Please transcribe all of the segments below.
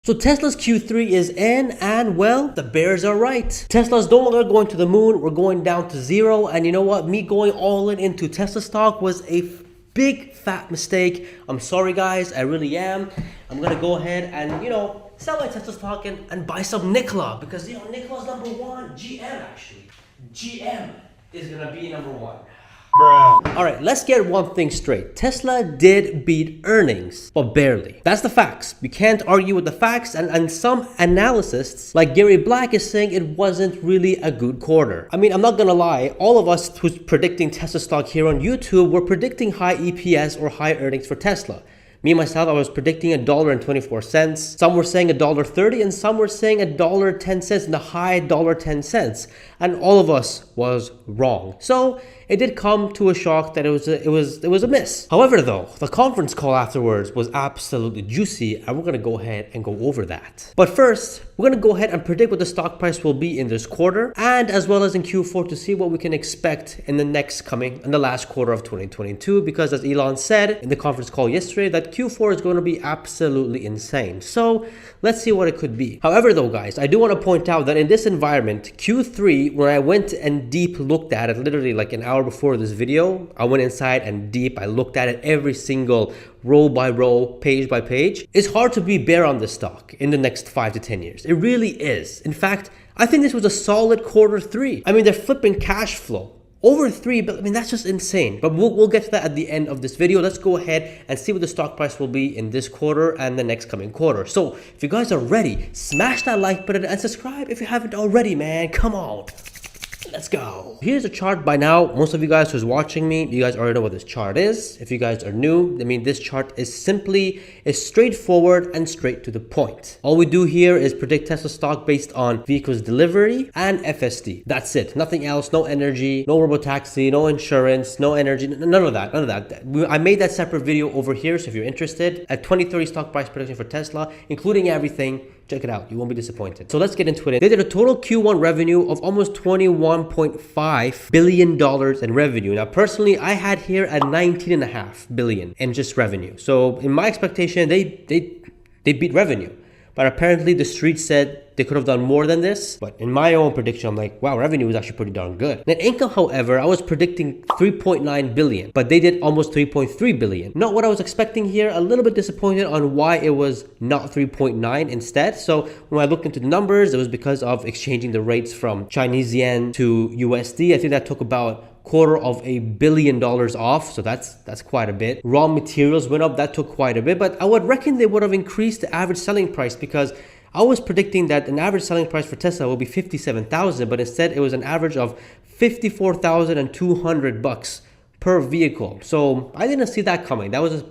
So Tesla's Q3 is in, and well, the bears are right. Tesla's no longer going to the moon, we're going down to zero, and you know what? Me going all in into Tesla stock was a big fat mistake. I'm sorry guys, I really am. I'm gonna go ahead and, sell my Tesla stock and buy some Nikola, because Nikola's number one. GM actually. GM is gonna be number one. Bruh. All right, let's get one thing straight. Tesla did beat earnings, but barely. That's the facts. You can't argue with the facts, and some analysts, like Gary Black, is saying it wasn't really a good quarter. I mean, I'm not gonna lie, all of us who's predicting Tesla stock here on YouTube were predicting high EPS or high earnings for Tesla. Me, myself, I was predicting $1.24. Some were saying $1.30, and some were saying $1.10 in the high $1.10. And all of us was wrong. So it did come to a shock that it was a miss. However, though, the conference call afterwards was absolutely juicy, and we're gonna go ahead and go over that. But first, we're gonna go ahead and predict what the stock price will be in this quarter, and as well as in Q4 to see what we can expect in the last quarter of 2022. Because as Elon said in the conference call yesterday, that Q4 is going to be absolutely insane. So let's see what it could be. However, though, guys, I do want to point out that in this environment, Q3, when I went and deep looked at it, literally like an hour before this video, I went inside and I looked at it every single row by row, page by page. It's hard to be bear on this stock in the next 5 to 10 years. It really is. In fact, I think this was a solid Q3. I mean, they're flipping cash flow. Over 3 billion, I mean, that's just insane. But we'll get to that at the end of this video. Let's go ahead and see what the stock price will be in this quarter and the next coming quarter. So if you guys are ready, smash that like button and subscribe if you haven't already, man. Come on. Let's go. Here's a chart. By now, most of you guys who's watching me, you guys already know what this chart is. If you guys are new, I mean, this chart is straightforward and straight to the point. All we do here is predict Tesla stock based on vehicles delivery and FSD. That's it. Nothing else. No energy, no robotaxi, no insurance, no energy, none of that. I made that separate video over here, so if you're interested, at 2030 stock price prediction for Tesla, including everything. Check it out. You won't be disappointed. So let's get into it. They did a total Q1 revenue of almost $21.5 billion in revenue. Now, personally, I had here at $19.5 billion in just revenue. So in my expectation, they beat revenue. But apparently the street said they could have done more than this. But in my own prediction, I'm like, wow, revenue is actually pretty darn good. Net income, however, I was predicting 3.9 billion, but they did almost 3.3 billion. Not what I was expecting here. A little bit disappointed on why it was not 3.9 instead. So when I looked into the numbers, it was because of exchanging the rates from Chinese yen to USD. I think that took about $250 million off, so that's quite a bit. Raw materials went up, that took quite a bit, but I would reckon they would have increased the average selling price, because I was predicting that an average selling price for Tesla will be 57,000, but instead it was an average of 54,200 bucks per vehicle. So I didn't see that coming. That was a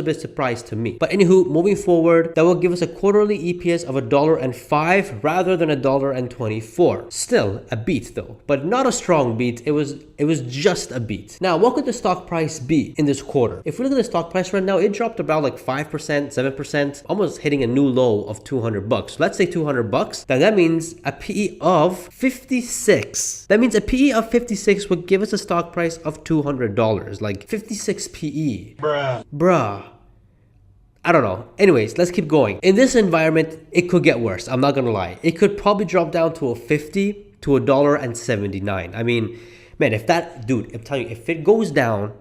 bit surprise to me. But anywho, moving forward, that will give us a quarterly EPS of $1.05 rather than $1.24. Still a beat though, but not a strong beat. It was just a beat. Now, what could the stock price be in this quarter? If we look at the stock price right now, it dropped about like 5%, 7%, almost hitting a new low of 200 bucks. Let's say 200 bucks. Then that means a PE of 56. That means a PE of 56 would give us a stock price of $200. Like 56 PE. Bruh. I don't know. Anyways, let's keep going. In this environment, it could get worse. I'm not gonna lie. It could probably drop down to a 50 to $1.79. I mean, man, I'm telling you, if it goes down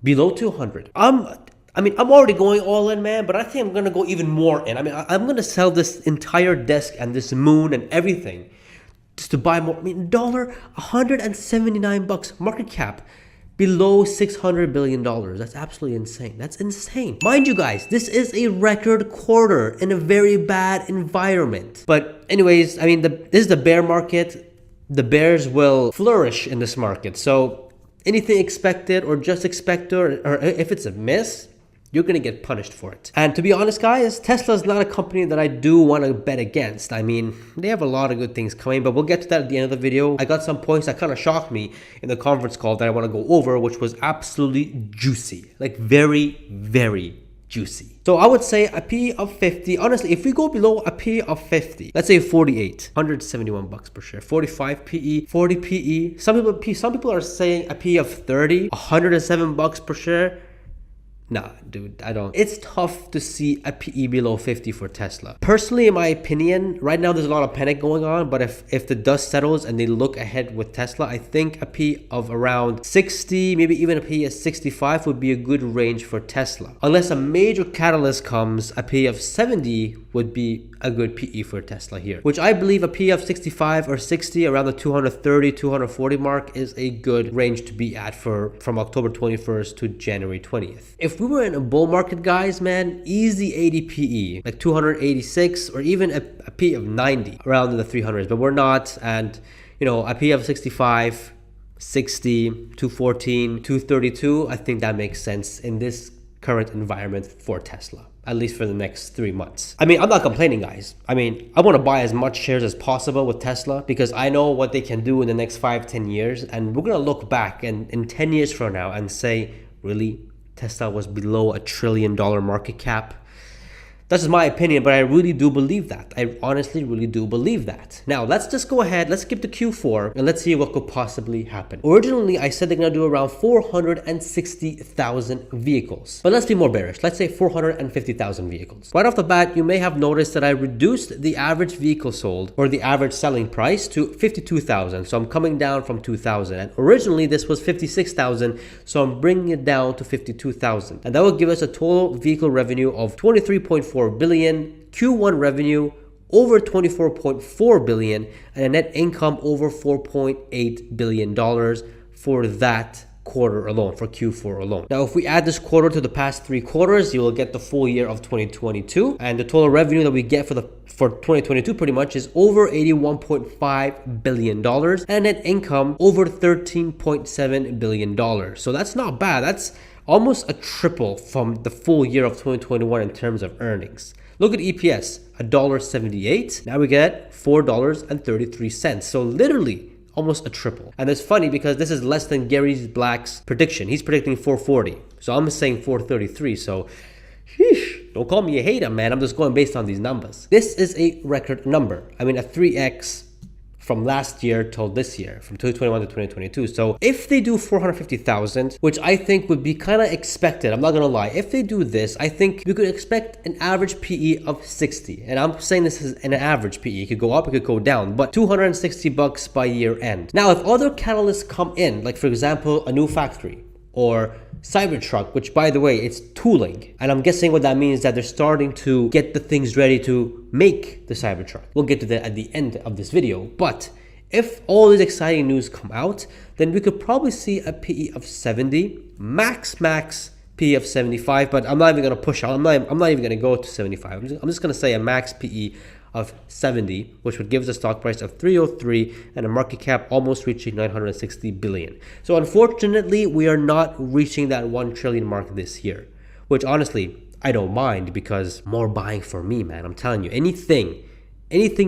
below 200, I'm already going all in, man, but I think I'm gonna go even more in. I mean, I'm gonna sell this entire desk and this moon and everything just to buy more. I mean, $179 market cap. Below $600 billion. That's absolutely insane. That's insane. Mind you guys, this is a record quarter in a very bad environment. But anyways, I mean, this is the bear market. The bears will flourish in this market. So anything expected or just expected, or if it's a miss, you're gonna get punished for it. And to be honest, guys, Tesla is not a company that I do want to bet against. I mean, they have a lot of good things coming, but we'll get to that at the end of the video. I got some points that kind of shocked me in the conference call that I want to go over, which was absolutely juicy. Like very, very juicy. So I would say a PE of 50. Honestly, if we go below a PE of 50, let's say 48, 171 bucks per share, 45 PE, 40 PE. Some people are saying a PE of 30, 107 bucks per share. Nah, dude, I don't. It's tough to see a PE below 50 for Tesla. Personally, in my opinion, right now there's a lot of panic going on, but if the dust settles and they look ahead with Tesla, I think a PE of around 60, maybe even a PE of 65 would be a good range for Tesla. Unless a major catalyst comes, a PE of 70 would be a good PE for Tesla here, which I believe a PE of 65 or 60 around the 230, 240 mark is a good range to be at from October 21st to January 20th. If we were in a bull market, guys, man, easy 80 PE, like 286 or even a PE of 90 around the 300s, but we're not. And you know, a PE of 65, 60, 214, 232, I think that makes sense in this current environment for Tesla, at least for the next 3 months. I mean, I'm not complaining, guys. I mean, I want to buy as much shares as possible with Tesla because I know what they can do in the next 5-10 years. And we're going to look back in 10 years from now and say, really, Tesla was below $1 trillion market cap? That's just my opinion, but I really do believe that. I honestly really do believe that. Now, let's just go ahead. Let's skip to Q4 and let's see what could possibly happen. Originally, I said they're going to do around 460,000 vehicles. But let's be more bearish. Let's say 450,000 vehicles. Right off the bat, you may have noticed that I reduced the average vehicle sold or the average selling price to 52,000. So I'm coming down from 2,000. And originally, this was 56,000. So I'm bringing it down to 52,000. And that will give us a total vehicle revenue of 23.4 billion, Q1 revenue over 24.4 billion, and a net income over $4.8 billion for that quarter alone, for Q4 alone. Now, if we add this quarter to the past 3 quarters, you will get the full year of 2022, and the total revenue that we get for 2022 pretty much is over $81.5 billion and a net income over $13.7 billion. So that's not bad. That's almost a triple from the full year of 2021 in terms of earnings. Look at EPS, $1.78. Now we get $4.33. So literally almost a triple. And it's funny because this is less than Gary Black's prediction. He's predicting 440. So I'm saying 433. So sheesh, don't call me a hater, man. I'm just going based on these numbers. This is a record number. I mean, a 3x from last year till this year, from 2021 to 2022. So if they do 450,000, which I think would be kind of expected, I'm not gonna lie, if they do this, I think we could expect an average PE of 60. And I'm saying this is an average PE. It could go up, it could go down, but $260 by year end. Now, if other catalysts come in, like for example, a new factory or Cybertruck, which by the way, it's tooling. And I'm guessing what that means is that they're starting to get the things ready to make the Cybertruck. We'll get to that at the end of this video. But if all these exciting news come out, then we could probably see a PE of 70, max PE of 75, but I'm not even going to push out. I'm not even going to go to 75. I'm just going to say a max PE of 70, which would give us a stock price of 303 and a market cap almost reaching 960 billion. So unfortunately, we are not reaching that 1 trillion mark this year, which honestly, I don't mind because more buying for me, man. I'm telling you, anything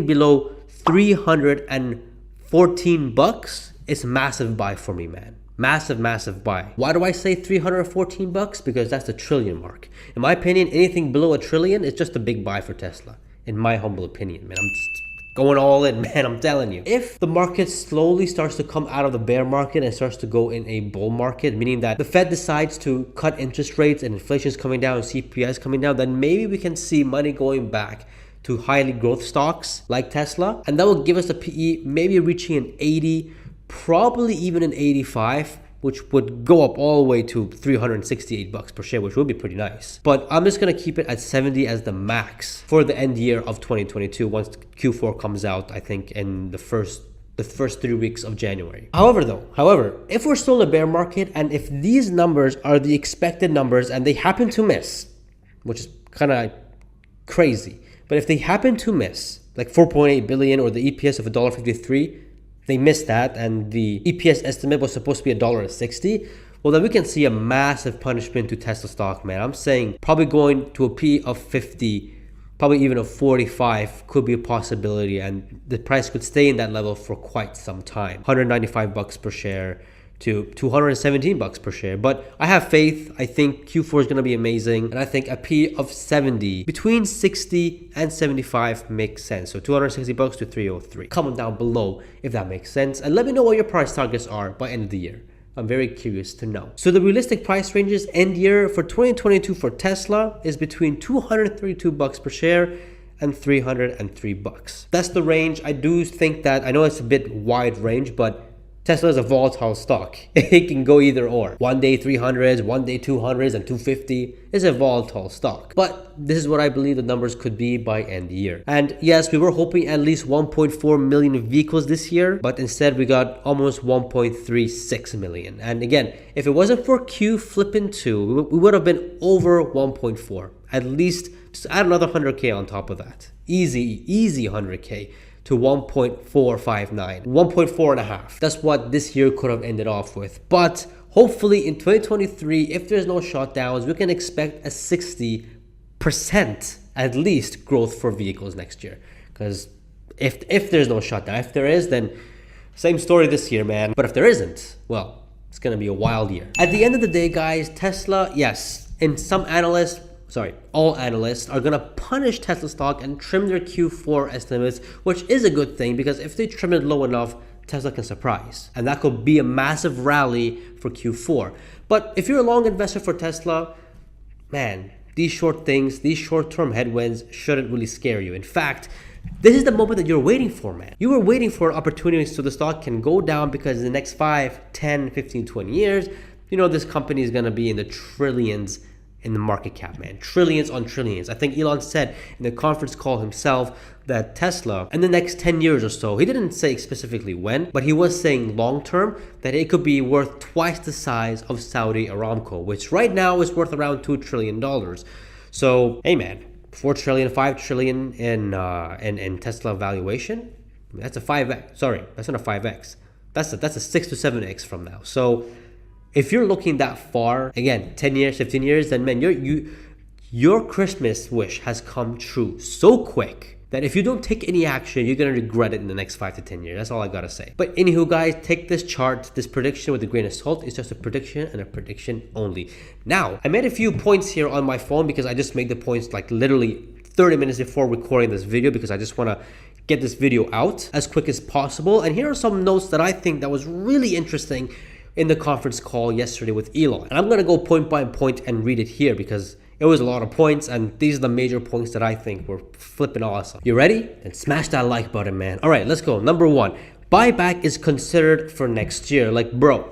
below 314 bucks is massive buy for me, man. Massive buy. Why do I say 314 bucks? Because that's the trillion mark. In my opinion, anything below a trillion is just a big buy for Tesla. In my humble opinion, man. I'm just going all in, man. I'm telling you. If the market slowly starts to come out of the bear market and starts to go in a bull market, meaning that the Fed decides to cut interest rates and inflation is coming down and CPI is coming down, then maybe we can see money going back to highly growth stocks like Tesla. And that will give us a PE maybe reaching an 80, probably even an 85, which would go up all the way to 368 bucks per share, which would be pretty nice. But I'm just gonna keep it at 70 as the max for the end year of 2022 once Q4 comes out, I think in the first 3 weeks of January. However, if we're still in a bear market and if these numbers are the expected numbers and they happen to miss, which is kind of crazy, but if they happen to miss, like 4.8 billion or the EPS of $1.53, they missed that and the EPS estimate was supposed to be $1.60, well then we can see a massive punishment to Tesla stock, man. I'm saying probably going to a PE of 50, probably even a 45 could be a possibility, and the price could stay in that level for quite some time. 195 bucks per share to 217 bucks per share. But I have faith. I think Q4 is going to be amazing. And I think a P of 70, between 60 and 75 makes sense. So 260 bucks to 303. Comment down below if that makes sense. And let me know what your price targets are by end of the year. I'm very curious to know. So the realistic price ranges end year for 2022 for Tesla is between $232 per share and $303. That's the range. I do think that, I know it's a bit wide range, but Tesla is a volatile stock. It can go either or. One day 300s, one day 200s, and 250 is a volatile stock. But this is what I believe the numbers could be by end year. And yes, we were hoping at least 1.4 million vehicles this year, but instead we got almost 1.36 million. And again, if it wasn't for Q flipping 2, we would have been over 1.4. At least just add another 100K on top of that. Easy 100K. To 1.459, 1.4 and a half. That's what this year could have ended off with. But hopefully in 2023, if there's no shutdowns, we can expect a 60% at least growth for vehicles next year. Because if there's no shutdown, if there is, then same story this year, man. But if there isn't, well, it's gonna be a wild year. At the end of the day, guys, Tesla, yes, and all analysts are gonna punish Tesla stock and trim their Q4 estimates, which is a good thing because if they trim it low enough, Tesla can surprise. And that could be a massive rally for Q4. But if you're a long investor for Tesla, man, these short-term headwinds shouldn't really scare you. In fact, this is the moment that you're waiting for, man. You were waiting for opportunities so the stock can go down because in the next 5, 10, 15, 20 years, you know, this company is gonna be in the trillions in the market cap, man. Trillions on trillions. I think Elon said in the conference call himself that Tesla in the next 10 years or so, he didn't say specifically when, but he was saying long term that it could be worth twice the size of Saudi Aramco, which right now is worth around $2 trillion. So, hey man, 4 trillion, 5 trillion in Tesla valuation, that's a 5x. Sorry, that's not a 5x. That's a 6 to 7x from now. So if you're looking that far, again, 10 years, 15 years, then man, your Christmas wish has come true so quick that if you don't take any action, you're gonna regret it in the next 5 to 10 years. That's all I gotta say. But anywho, guys, take this chart, this prediction with a grain of salt. It's just a prediction and a prediction only. Now, I made a few points here on my phone because I just made the points like literally 30 minutes before recording this video because I just wanna get this video out as quick as possible. And here are some notes that I think that was really interesting in the conference call yesterday with Elon. And I'm gonna go point by point and read it here because it was a lot of points and these are the major points that I think were flipping awesome. You ready? Then smash that like button, man. All right, let's go. Number 1, buyback is considered for next year. Like, bro,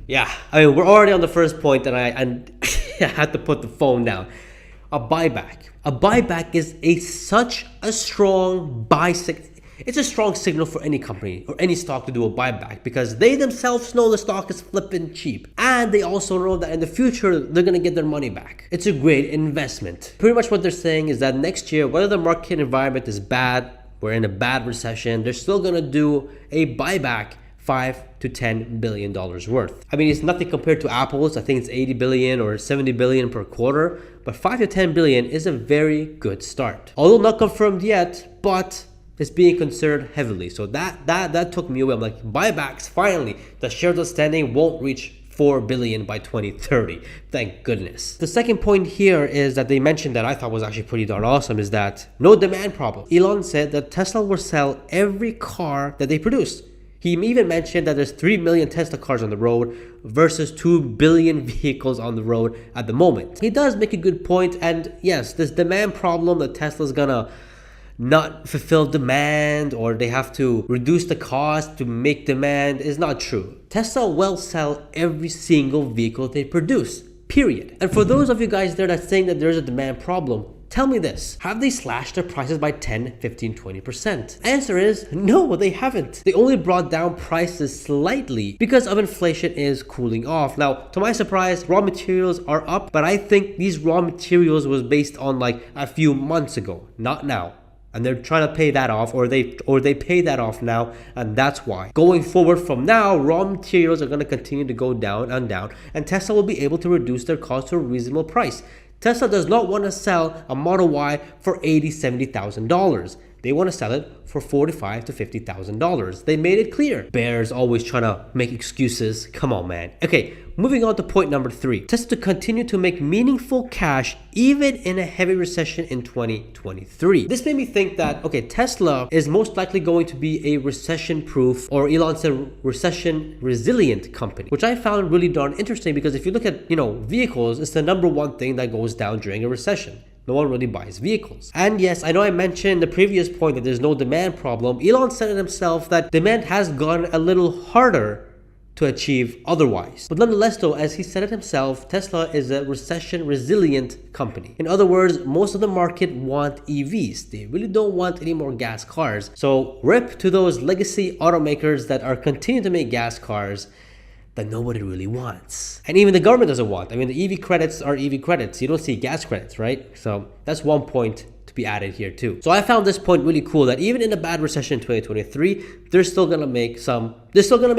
yeah, I mean, we're already on the first point and I had to put the phone down. A buyback is such a strong buy signal. It's a strong signal for any company or any stock to do a buyback because they themselves know the stock is flipping cheap. And they also know that in the future, they're going to get their money back. It's a great investment. Pretty much what they're saying is that next year, whether the market environment is bad, we're in a bad recession, they're still going to do a buyback $5 to $10 billion worth. I mean, it's nothing compared to Apple's. I think it's 80 billion or 70 billion per quarter, but 5 to 10 billion is a very good start. Although not confirmed yet, but it's being considered heavily. So that took me away. I'm like, buybacks, finally, the shares outstanding won't reach 4 billion by 2030. Thank goodness. The second point here is that they mentioned that I thought was actually pretty darn awesome is that no demand problem. Elon said that Tesla will sell every car that they produce. He even mentioned that there's 3 million Tesla cars on the road versus 2 billion vehicles on the road at the moment. He does make a good point, and yes, this demand problem that Tesla's gonna not fulfill demand or they have to reduce the cost to make demand is not true. Tesla will sell every single vehicle they produce, period. And for those of you guys there that's saying that there's a demand problem, tell me this, have they slashed their prices by 10, 15, 20%? Answer is no, they haven't. They only brought down prices slightly because of inflation is cooling off. Now, to my surprise, raw materials are up, but I think these raw materials was based on like a few months ago, not now. And they're trying to pay that off, or they pay that off now, and that's why. Going forward from now, raw materials are going to continue to go down and down, and Tesla will be able to reduce their cost to a reasonable price. Tesla does not want to sell a Model Y for $80,000, $70,000. They want to sell it for $45,000 to $50,000. They made it clear. Bears always trying to make excuses. Come on, man. Okay, moving on to point number 3. Tesla to continue to make meaningful cash even in a heavy recession in 2023. This made me think that, okay, Tesla is most likely going to be a recession-proof, or Elon said recession-resilient company, which I found really darn interesting because if you look at, vehicles, it's the number one thing that goes down during a recession. No one really buys vehicles. And yes, I know I mentioned in the previous point that there's no demand problem. Elon said it himself that demand has gone a little harder to achieve otherwise. But nonetheless though, as he said it himself, Tesla is a recession resilient company. In other words, most of the market want EVs. They really don't want any more gas cars. So rip to those legacy automakers that are continuing to make gas cars that nobody really wants. And even the government doesn't want. I mean, the EV credits are EV credits. You don't see gas credits, right? So that's one point to be added here too. So I found this point really cool, that even in a bad recession in 2023, they're still gonna make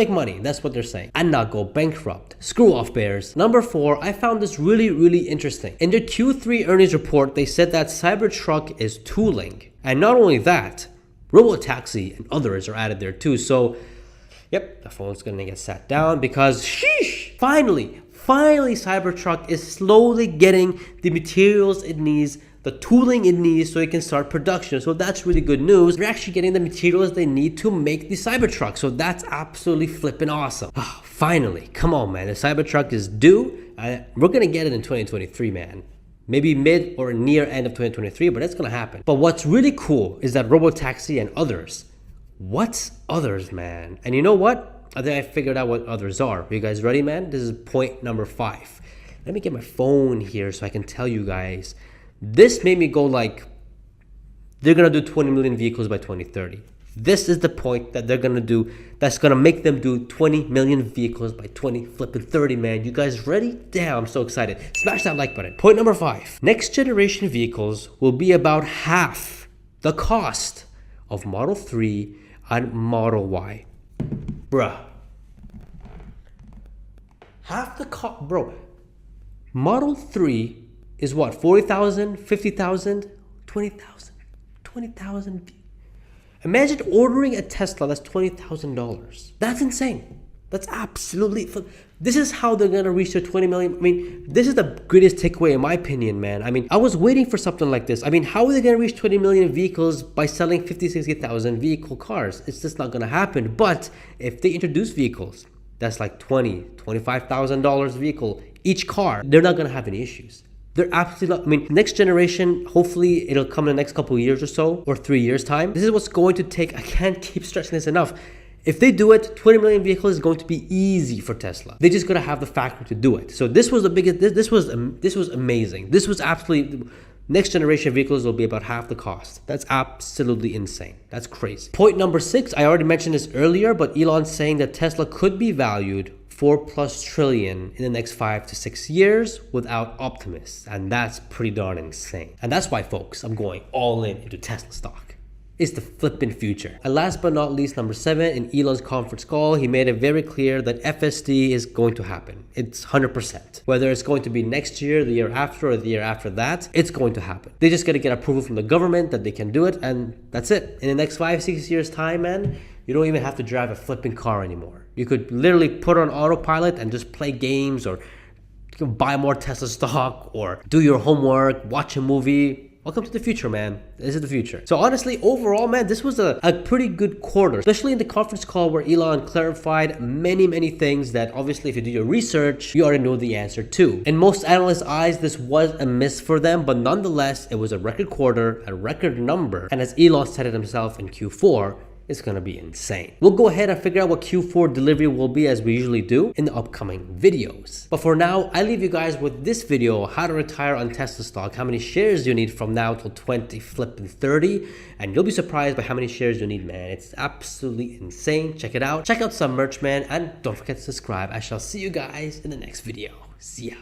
money. That's what they're saying. And not go bankrupt. Screw off, bears. Number 4, I found this really interesting. In their Q3 earnings report, they said that Cybertruck is tooling. And not only that, Robotaxi and others are added there too. So yep, the phone's gonna get sat down because sheesh, finally Cybertruck is slowly getting the materials it needs, the tooling it needs so it can start production. So that's really good news. They're actually getting the materials they need to make the Cybertruck. So that's absolutely flipping awesome. Oh, finally, come on, man. The Cybertruck is due. We're gonna get it in 2023, man. Maybe mid or near end of 2023, but it's gonna happen. But what's really cool is that Robotaxi and others. What's others, man? And you know what? I think I figured out what others are. Are you guys ready, man? This is point number 5. Let me get my phone here so I can tell you guys. This made me go like, they're gonna do 20 million vehicles by 2030. This is the point that they're gonna do, that's gonna make them do 20 million vehicles by 2030, man. You guys ready? Damn, I'm so excited. Smash that like button. Point number 5. Next generation vehicles will be about half the cost of Model 3 and Model Y. Bruh. Half the cost, bro. Model 3 is what? 40,000, 50,000, 20,000, 20,000. Imagine ordering a Tesla that's $20,000. That's insane. That's absolutely, this is how they're gonna reach their 20 million. I mean, this is the greatest takeaway in my opinion, man. I mean, I was waiting for something like this. I mean, how are they gonna reach 20 million vehicles by selling 50, 60,000 vehicle cars? It's just not gonna happen. But if they introduce vehicles that's like $25,000 vehicle, each car, they're not gonna have any issues. They're absolutely not. I mean, next generation, hopefully it'll come in the next couple of years or so, or 3 years time. This is what's going to take, I can't keep stressing this enough. If they do it, 20 million vehicles is going to be easy for Tesla. They just gotta have the factory to do it. So this was the biggest, this was amazing. This was absolutely, next generation vehicles will be about half the cost. That's absolutely insane. That's crazy. Point number 6, I already mentioned this earlier, but Elon's saying that Tesla could be valued $4+ trillion in the next 5 to 6 years without Optimus. And that's pretty darn insane. And that's why, folks, I'm going all in into Tesla stock. It's the flipping future. And last but not least, number 7, in Elon's conference call, he made it very clear that FSD is going to happen. It's 100%. Whether it's going to be next year, the year after, or the year after that, it's going to happen. They just got to get approval from the government that they can do it, and that's it. In the next 5, 6 years time, man, you don't even have to drive a flipping car anymore. You could literally put on autopilot and just play games, or you can buy more Tesla stock, or do your homework, watch a movie. Welcome to the future, man. This is the future. So honestly, overall, man, this was a pretty good quarter, especially in the conference call where Elon clarified many things that obviously if you do your research, you already know the answer to. In most analysts' eyes, this was a miss for them, but nonetheless, it was a record quarter, a record number. And as Elon said it himself in Q4, it's gonna be insane. We'll go ahead and figure out what Q4 delivery will be as we usually do in the upcoming videos. But for now, I leave you guys with this video, how to retire on Tesla stock, how many shares you need from now till 2030, and you'll be surprised by how many shares you need, man. It's absolutely insane. Check it out. Check out some merch, man, and don't forget to subscribe. I shall see you guys in the next video. See ya.